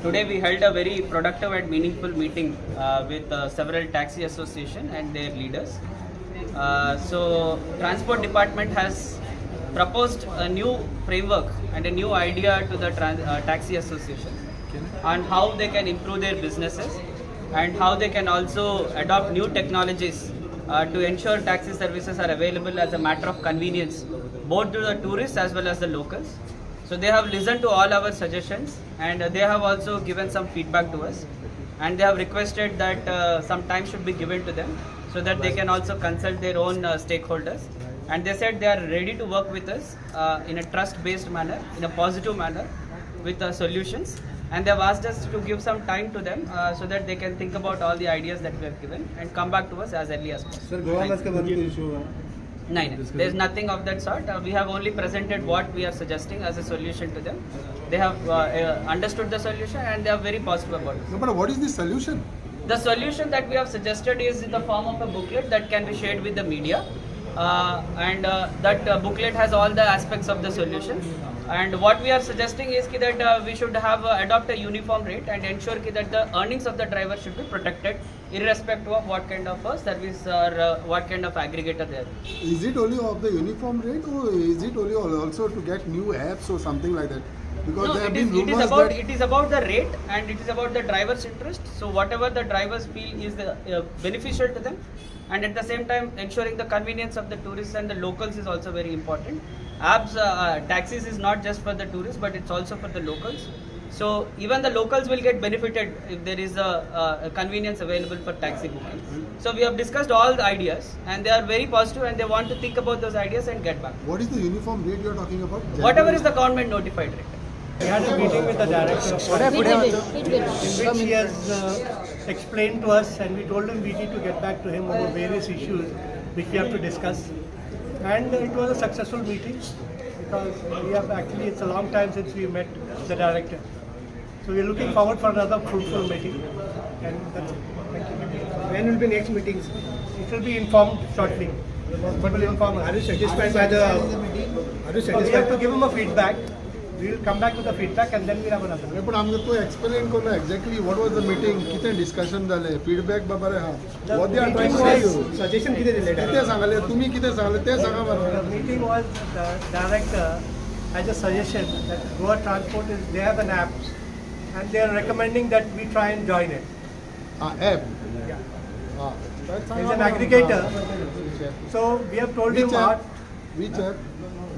Today we held a very productive and meaningful meeting with several taxi association and their leaders. So Transport Department has proposed a new framework and a new idea to the taxi association on how they can improve their businesses and how they can also adopt new technologies to ensure taxi services are available as a matter of convenience both to the tourists as well as the locals. So they have listened to all our suggestions and they have also given some feedback to us, and they have requested that some time should be given to them so that they can also consult their own stakeholders, and they said they are ready to work with us in a trust-based manner, in a positive manner with solutions, and they have asked us to give some time to them so that they can think about all the ideas that we have given and come back to us as early as possible. Sir, Goa bus का बंद issue है. No, there is nothing of that sort. We have only presented what we are suggesting as a solution to them. They have understood the solution and they are very positive about it. No, but what is the solution? The solution that we have suggested is in the form of a booklet that can be shared with the media, and that booklet has all the aspects of the solution. And what we are suggesting is that we should have adopt a uniform rate and ensure that the earnings of the driver should be protected irrespective of what kind of service or what kind of aggregator they are. Is it only of the uniform rate, or is it only also to get new apps or something like that? Because No, there have it is, been it is rumors about that it is about the rate and it is about the driver's interest. So whatever the drivers feel is beneficial to them, and at the same time ensuring the convenience of the tourists and the locals is also very important. Taxis is not just for the tourists but it's also for the locals. So even the locals will get benefited if there is a convenience available for taxi booking. So we have discussed all the ideas and they are very positive and they want to think about those ideas and get back. what is the uniform rate you are talking about? Whatever is the government notified rate. We had a meeting with the director in which he has explained to us, and we told him we need to get back to him over various issues which we have to discuss. And it was a successful meeting because it's a long time since we met the director. So we are looking forward for another fruitful meeting. And that's it. Thank you. When will be next meetings? It will be informed shortly. But will inform. Are you satisfied by the? Are you So we have to satisfied? give him a feedback. We will come back with the feedback and then we'll have another. नाही, पण आमकां तू explain कर ना exactly what was the meeting, कितें discussion जालें, feedback बाबा हा what they are trying to you, Suggestion किती दिले कितें सांगले तुम्ही, कितें सांगले ते सांगा The मला. meeting was the director has a suggestion that Goa Transport they have an app and they are recommending that we try and join it. हा ॲप हा It's an aggregator. So we have told him what. Which app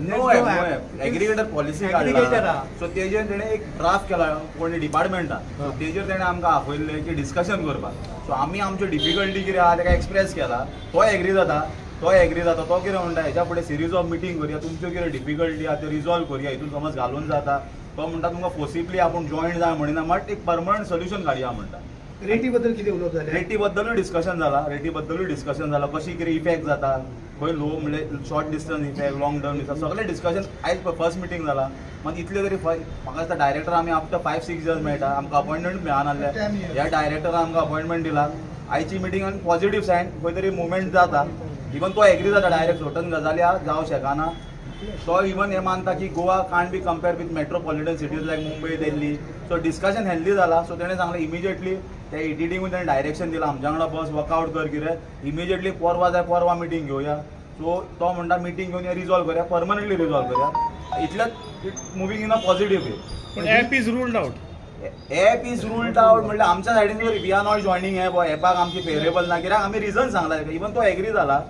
no app aggregator policy Aggregator काडला. हा. So तेजेर तेणें एक draft केला कोणी डिपार्टमेंटान. So तेजेर तेणें आमकां आपयल्लें की डिस्कशन करपाक. सो आमी आमच्यो डिफिकल्टी कितें आहा तेका एक्सप्रेस केला. तो एग्री जाता, तो कितें म्हणटा हेच्या फुडें सिरीज ऑफ मिटींग करुया, तुमच्यो कितें डिफिकल्टी आहा त्यो रिजॉल्व करुया, हितून समज घालून जाता. तो म्हणटा तुमकां फोर्सिबली आपूण जॉयन जाय म्हणिना, बट एक परमनंट सोल्युशन काडया म्हणटा. रेटी बद्दल किती उलोवप जालें? रेटी बद्दलूय डिस्कशन जाला, कशी कितें इफेक्ट जाता, खंय लो म्हणजे short distance effect, long term effect, सगळें डिस्कशन आयज फर्स्ट मिटींग जाला. मागीर इतले तरी म्हाका दिसता डायरेक्टर आमी आफ्टर 5-6 years मेळटा, आमकां अपॉइंटमेंट मेळनासलें. ह्या डायरेक्टरान आमकां अपॉइंटमेंट दिला. आयची मिटींग आनी पॉझिटीव सायन खंय तरी मुवमेंट जाता. इवन तो एग्री जाता, डायरेक्ट सर्टन गजाली जावं शकना. तो इवन हे मानता की Goa can't be compare with metropolitan cities like Mumbai, Delhi. So discussion healthy जाला. सो तेणें सांगलें इमिजिएटली त्या एटीडींक तेणें डायरेक्शन दिलां आमच्या वांगडा बस वर्कआउट कर, कितें इमिजिएटली परवा जाय परवा मिटींग घेवया. सो तो म्हणटा मिटींग घेवन रिजॉल्व करया, परमनंटली रिजॉल्व करया. इतलेंच मुवींग इन अ पॉझिटीव वे. पण app is ruled out. App is ruled out म्हणल्यार आमच्या सायडीन जर वी आर नॉट जॉयनिंग ॲपाक आमची फेवरेबल ना, कित्याक आमी रिजन सांगला तेका. इवन तो एग्री जाला.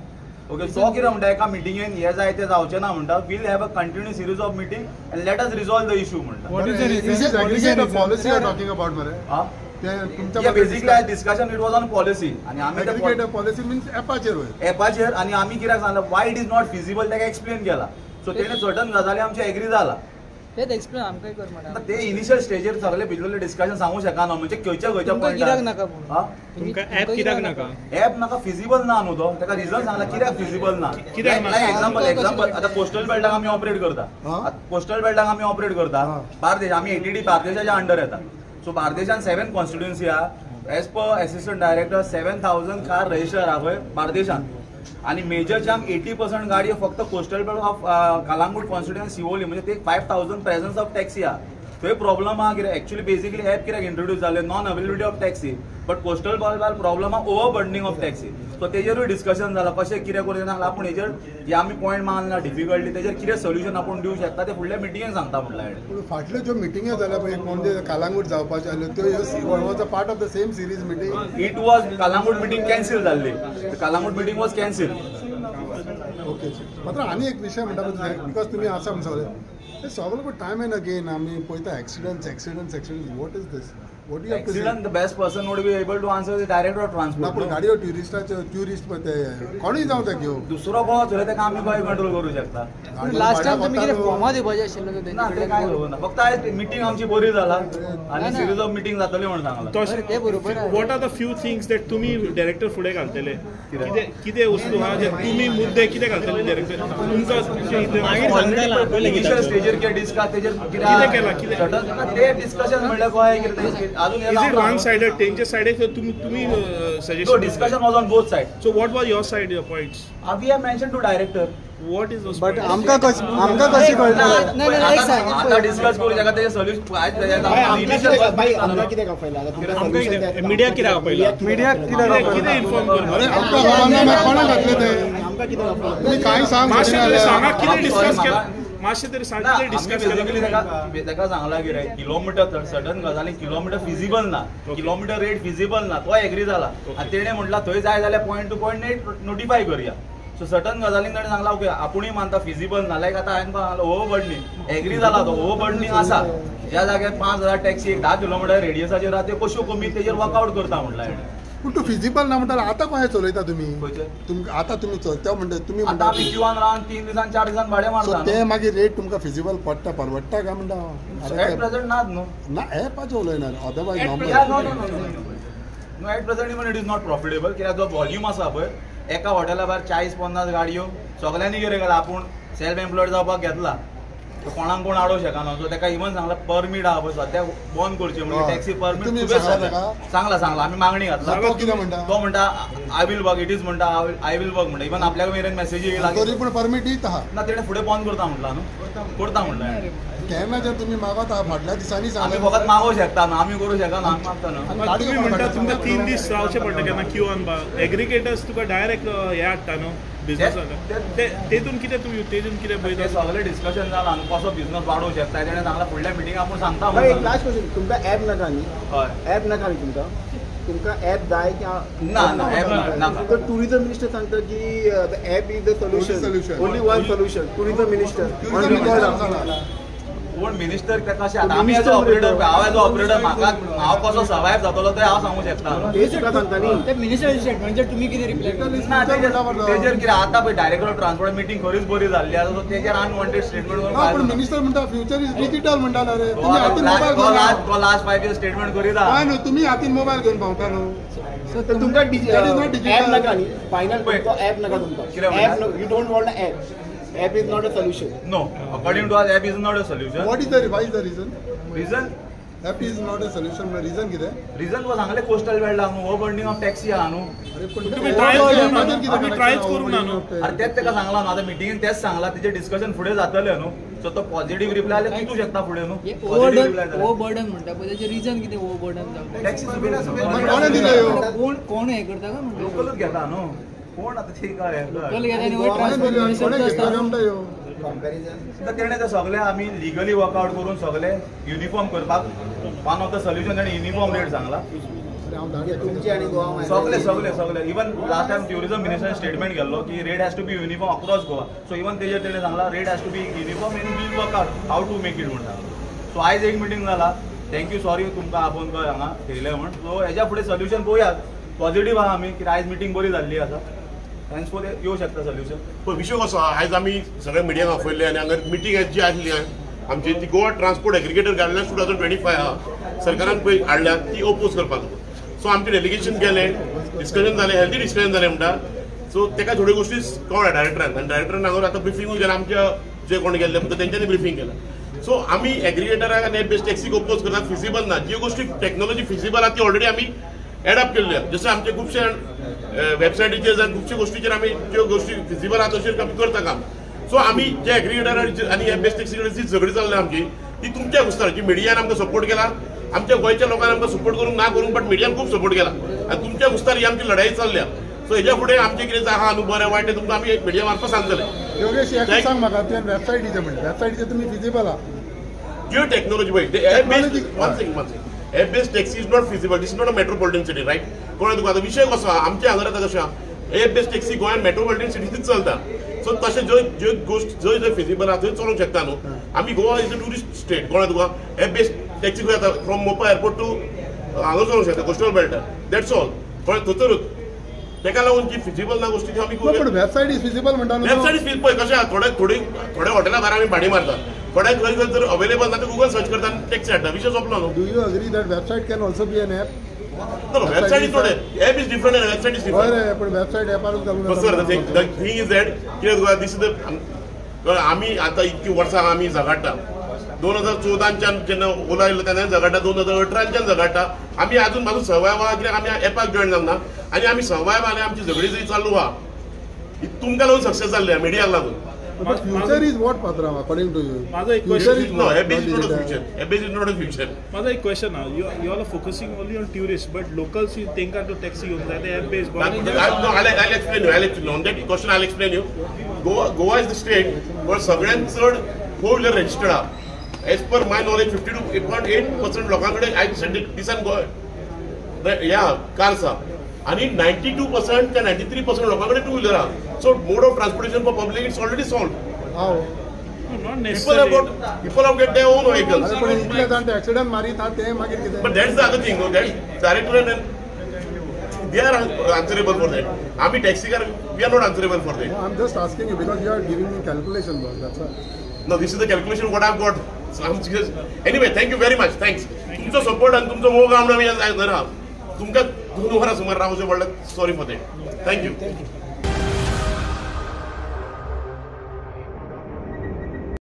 ओके, तो कितें म्हणटा एका मिटींगेन हे जाय ते जावचें ना म्हणटा. We'll have a continue series of meeting and let us resolve the issue म्हणटा. What is the reason? This is aggregator policy you are talking about मरे. हा ते तुमच्या basically discussion it was on policy आणि आमी aggregator policy means ॲपाचेर वयर. ॲपाचेर आणि आमी कित्याक सांगला why it is not feasible तेका एक्सप्लेन केला. सो तेणें सर्टन गजाली आमचे एग्री जाला. तेच एक्सप्लेन आमकां कर म्हणा. ते इनिशियल स्टेजीर सगळे भिजलेले डिस्कशन सांगू शकना, म्हणजे खंयच्या तुमकां कित्याक नाका पॉयंटार. म्हणून. तुमकां ॲप कित्याक नाका? ॲप नाका फिजिबल ना न्हू तो, तेका रिजन सांगला कित्याक फिजिबल ना. कित्याक नाका? एक्झाम्पल आता कोस्टल बेल्टाक आमी ऑपरेट करता. कोस्टल बेल्टाक आमी ऑपरेट करता. बार्देश आमी एटीडी बार्देशाच्या अंडर येता. सो बार्देशान 7 कॉन्स्टिट्युएन्सी आहा. As per assistant director 7,000 car register आहा पळय बार्देशान. आणि मेजरच्या 80% गाडी फक्त coastal belt of Calangute constituency Siolim, म्हणजे ते 5,000 प्रेझन्स ऑफ टॅक्सी आहा. थंय प्रॉब्लम आहा कितें एक्चुअली बेसिकली ऍप कित्याक इंट्रोड्यूस जाले non availability of taxi but postal ball problem आहा over burdening of taxi so तेजेरूय डिस्कशन जालां कशें कितें करूं जाल्यार आपूण हेजेर जे आमी पॉयंट मानला डिफिकल्टी तेजेर कितें सोल्युशन आपूण दिवंक शकता ते फुडल्या मिटिंगेक सांगता म्हटलें हांवें. पूण फाटल्यो ज्यो मिटिंगे जाल्या पळय म्हणजे कालांगूट जावपाच्यो आसल्यो त्यो was a part of the same series meeting. It was Calangute meeting cancel जाल्ली Calangute meeting was cancel. Okay मात्र आनी एक विशय म्हणटा पळय बिकॉज तुमी आसा म्हणून सगळे ते सगळे टायम एंड अगेन आमी पळयता एक्सिडंट्स what is this what you Accident, the best person would be able to answer the director of transport. पूण गाडयो ट्युरिस्ट पळय ते कोणूय जावं ते घेवन दुसरो कोण थंय तेका आमी कशें कंट्रोल करूं शकता. लास्ट टाइम तुम्ही कितें फॉर्मा दिवपाचें आशिल्लें ना ते काय खबर ना फक्त आयज मिटींग आमची बरी जाला आनी सिरीज ऑफ मिटींग जातली म्हणून सांगला. ते बरोबर what are the few things that तुमी डायरेक्टर फुडें घालतले कितें वस्तू आहा जे तुमी मुद्दे कितें घालतले डायरेक्टर तुमकां इनिशियल स्टेजीर कितें डिस्कस तेजेर कितें केलां कितें ते डिस्कशन म्हणल्यार गोंय कितें अजून वन साइडेड तेंचे साइडीक तुम्ही So suggestion discussion was on both sides. So what was your side your points We have mentioned to director. What is those but आमकां कशी कळटलें नाही एक सांग आता डिस्कस करू जगा त्याचे सोल्युशन मिडिया कितें आहा पयला कितें इन्फॉर्म करता कोणाक घातले ते तुमी कांय सांग मातशें तरी सांगा कितें डिस्कस केलां मातशें तरी सांग कितें डिस्कस बेसिकली केलां ताका सांगला कितें किलोमिटर सडन गजाली किलोमिटर फिजिबल ना किलोमिटर रेट फिजिबल ना तो एग्री जाला आनी तेणे म्हटला थंय जाय जाल्यार पॉयंट टू पॉयंट नोटिफाय करूया. सो सर्टन गजालींक ताणें सांगला ओके आपुणूय मानता फिजिबल ना लायक आतां हांवें सांगला ओवर बर्डनिंग एग्री जाला तो ओवर बर्डनिंग आसा ज्या जाग्यार 5000 टॅक्सी 10 किलोमिटर रेडियसाचेर आहा त्यो कश्यो कमी तेजेर वर्कआउट करता म्हटलं हांवें. पूण तूं फिजिबल ना म्हणटा आतां कशें चलयता तुमी आतां तुमी चलता म्हणटा तुमी आता म्हणटा आमी क्यूआन रावन 3 दिसान 4 दिसान भाडें सो मारता ते मागीर रेट तुमकां फिजिबल पडटा परवडटा काय म्हणटा एट प्रेझेंट नात न्हू. ना एपाचें उलयना otherwise Yeah, no, at present even it is not profitable. कित्याक जो व्हॉल्यूम आसा पळय एका हॉटेला भायर 40-50 गाडयो सगळ्यांनी कितें केला आपूण सेल्फ एम्प्लॉयड जावपाक घेतला कोणाक कोण आडोवंक शकना सो ताका इवन सांगला परमीट आहा पळय सद्याक बंद करची म्हणजे टॅक्सी परमीट सांगला आमी मागणी घातला कितें म्हणटा तो म्हणटा I will work it is म्हणटा आय विल वर्क म्हणटा इवन आपल्याक मेरेन मेसेजी येयला तरी पूण परमीट दित आहा ना तेणें फुडें बंद करता म्हटला न्हू करता म्हटलें केन्ना जर तुमी मागता फाटल्या दिसांनी आमी सांगलें फकत मागोवंक शकता न्हू आमी करूंक शकना आमी मागता न्हू. तुम्ही म्हणटा तुमकां 3 दीस रावचें पडटा केन्ना क्यू ऑन बा एग्रिगेटर्स तुका डायरेक्ट हे हाडटा न्हू बिजनसाक तेतून कितें तुमी तेतून कितें ते पळयता सगळें डिस्कशन जालां न्हू कसो बिझनस वाडोवंक शकता तेणें सांगला फुडल्या मिटिंग आपूण सांगता एक म्हणून. लास्ट क्वेश्चन तुमकां ऍप नाका न्ही हय ऍप नाका न्ही तुमकां ऍप जाय की ना ऍप नाका. तर टुरिझम मिनिस्टर सांगता की app is the solution only one solution tourism minister on record पूण मिनिस्टर तेका अशें आतां आमी एज ऑपरेटर हांव एज ऑपरेटर म्हाका हांव कसो सर्वायव जातलो ते हांव सांगूंक शकता. तेच तुका सांगता न्ही ते मिनिस्टर स्टेटमेंट तुम्ही कितें रिप्लाय ना तेजेर कितें आतां पळय डायरेक्टर ऑफ ट्रान्सपोर्ट मिटींग खरीच बरी जाल्ली आसा सो तेजेर अनवॉन्टेड स्टेटमेंट करून पूण फायदो ना. मिनिस्टर म्हणटा फ्युचर इज डिजिटल म्हणटा रे तुमी हातीन मोबायल घेवन तो लास्ट 5 इयर्स स्टेटमेंट करीत आहा. काय न्हू तुमी हातीन मोबायल घेवन भोंवता न्हू तर तुमकां That is not digital. App नाका न्ही फायनल तुमकां ऍप नाका कितें तुमकां म्हणटा? App you don't want app app is not a solution No, according to us, app is not a solution. What is the reason Reason? App is not a solution reason कितें Reason was सांगले coastal belt न्हू over burdening of taxi आहा न्हू. अरे पण तुम्ही trials करूंक ना न्हू. अरे तेच ताका सांगला न्हू आतां मिटिंगेन तेच सांगला तेजें डिस्कशन फुडें जातलें न्हू सो तो पॉझिटिव्ह रिप्लाय जाल्यार चिंतूं शकता फुडें न्हू पॉझिटिव्ह रिप्लाय जाल्यार ओव्हरबर्डन म्हणटा पळय त्याचे रिजन कितें ओव्हरबर्डन जावपाक टॅक्सी कोणें दिलं ह्यो कोण हे करता का म्हणटा लोकलच घेता न्हू कोण आतां ठीक आहे लोकल घेता आणि वयर कोणें ट्रान्सपोर्ट दिलं मिनिस्टर कोणें जो घेतला आसता म्हणटा ह्यो तेणें ते सगळे आमी लिगली वर्कआउट करून सगळे युनिफॉर्म करपाक वन ऑफ द सोल्युशन ताणें युनिफॉर्म रेट सांगला तुमची आणि गोवा सगळे even last time tourism minister statement गेल्लो की rate has to be uniform across Goa so even तेजेर तेणें सांगला rate has to be uniform in we'll work out how to make it म्हणटा सो आयज एक मिटींग जाला थँक्यू सॉरी तुमकां आपोवन खंय हांगा थेयलें म्हण सो हेज्या फुडें सोल्युशन पळोवयात पॉझिटिव्ह आहा आमी कित्याक आयज मिटींग बरी जाल्ली आसा थँक्स फॉर येवं शकता सोल्युशन. पण विषय कसो आयज आमी सगळ्या मिडियाक आपयल्ले आनी हांगा मिटींग जी आसली आमची ती गोवा ट्रान्सपोर्ट एग्रिगेटर गायडलायन्स 2025 आहा सरकारान पळय हाडल्या ती ओपोज करपाक सो आमचें डेलिगेशन गेलें डिस्कशन जालें हेल्दी डिस्कशन जालें म्हणटा सो ताका थोड्यो गोश्टी कळ्ळ्या डायरेक्टरान आनी डायरेक्टरान हांगा आतां ब्रिफींगूय केलां आमच्या जे कोण गेल्ले म्हणटा तेंच्यांनी ब्रिफींग केलां सो आमी एग्रिगेटराक आनी एप बेस्ड टॅक्सीक ओपोज करतात फिजिबल ना ज्यो गोश्टी टॅक्नॉलॉजी फिजिबल आहा ती ऑलरेडी आमी एडॉप्ट केल्ल्यो जशें आमचे खुबशे वेबसायटीचेर जावन खुबशे गोश्टीचेर आमी ज्यो गोश्टी फिजिबल आहा तशें आमी करता काम सो आमी जे एग्रिगेटर आनी एप बेस्ड टॅक्सी कडेन जी झगडी जाल्ली आमची ती तुमच्या घुसताची मिडियान आमकां सपोर्ट केला, आमच्या गोंयच्या लोकांनी आमकां सपोर्ट करूंक ना करूंक, बट मिडियान खूब सपोर्ट केला आनी तुमच्या घुसतार ही आमची लढाई चल्ल्या. सो हेच्या फुडें आमचें कितें आहा न्हू बरें वायट तें तुमकां आमी मिडिया मार्फत सांगतले. योगेश एक सांग म्हाका, तुवें वेबसायटीचें म्हणलें, वेबसायटीचेर तुमी फिजिबल आहा. ज्यो टेक्नॉलॉजी पळय ते app based taxi is not feasible. This is not a metropolitan city, right? कळ्ळें तुका? आतां विशय कसो आहा, आमच्या हांगा आतां कशें आहा, एप बेस्ड टॅक्सी गोंयांत मेट्रोपॉलिटन सिटींतूच चलता. सो तशें ज्यो गोश्ट जंय फिजिबल आहा थंय चलोवंक शकता न्हू. आमी Goa is a tourist state, कळ्ळें तुका? एप बेस्ड टॅक्सी खंय जाता, फ्रॉम मोपा एअरपोर्ट टू हांगा चलोवंक शकता, कोस्टल बेल्टार. That's all. कळ्ळें? थंयसरूच तेका लागून जी फिजिबल ना गोश्टी त्यो आमी पण वेबसायट इज फिजिबल म्हणटा न्हू. वेबसायट इज पळय कशें आहा, थोडे हॉटेला भायर आमी भाडी मारतात, थोड्या खंय खंय जर अवेलेबल ना तर गुगल सर्च करता आनी टॅक्सी हाडटा, विशय सोंपलो न्हू. Do you agree that website can also be an app? No, website is not app is different and website is different. बरें, पण वेबसायट एपारूच घालून But sir, the thing is that कितें तुका this is the आमी आतां इतकी वर्सां आमी झगडटा. 2014च्यान जेन्ना ओला आयलो तेन्ना झगडटा, 2018च्यान झगडटा. आमी अजून म्हाजो सर्वायव आहा कित्याक आमी एपाक जॉयन जावंक ना आनी आमी सर्वायव आनी आमची झगडी जरी चालू आहा ही तुमकां लागून सक्सेस जाल्ली मिडियाक लागून. But future is what, Pathram, according to you? माझा एक Future question is No, what? app is not a future. App is not a future. माझा एक क्वेश्चन आहे, you all are focusing only on tourists, but locals तेंका तो taxi घेऊन जाते app based. I'll explain you. On that question I'll explain you. Goa is the state where सगळ्यांत चड four wheeler registered आहा. As per my knowledge 52.8% लोकांकडे दिसान ह्या कार्स आहा आणि 92% का 93% लोकांकडे टू व्हिलर आहा. So mode of transportation for public it's already solve. How? Not People have got their own vehicles. पण इतले जाण एक्सिडेंट मारीत आहा ते मागीर कितें? But that's the other thing, no? That's director and they are answerable for that. आम्ही taxi car, we are not answerable for that. No, I'm just asking you because you are giving me calculation, boss. That's why. No, this is the calculation what I've got. So I'm just, anyway, thank you very much. Thanks. तुमचा support आणि तुमचं मोग आमना मी जरा तुमका 2 वरां सुमार रावचें पडलें. Sorry for that. थँक्यू.